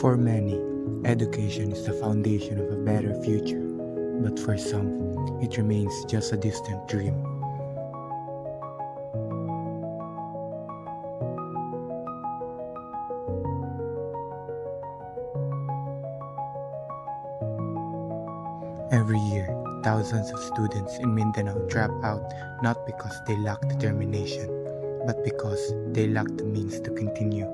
For many, education is the foundation of a better future, but for some, it remains just a distant dream. Every year, thousands of students in Mindanao drop out not because they lack determination, but because they lack the means to continue.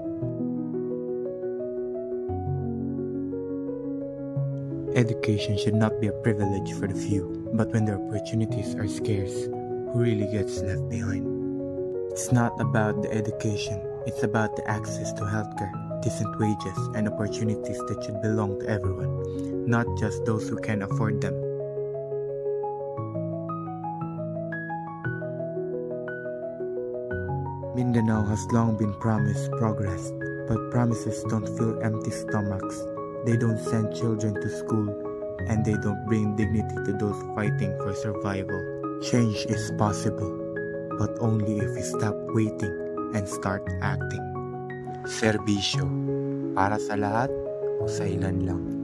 Education should not be a privilege for the few, but when the opportunities are scarce, who really gets left behind? It's not about the education, it's about the access to healthcare, decent wages, and opportunities that should belong to everyone, not just those who can afford them. Mindanao has long been promised progress, but promises don't fill empty stomachs. They don't send children to school, and they don't bring dignity to those fighting for survival. Change is possible, but only if we stop waiting and start acting. Serbisyo, para sa lahat o sa ilan lang?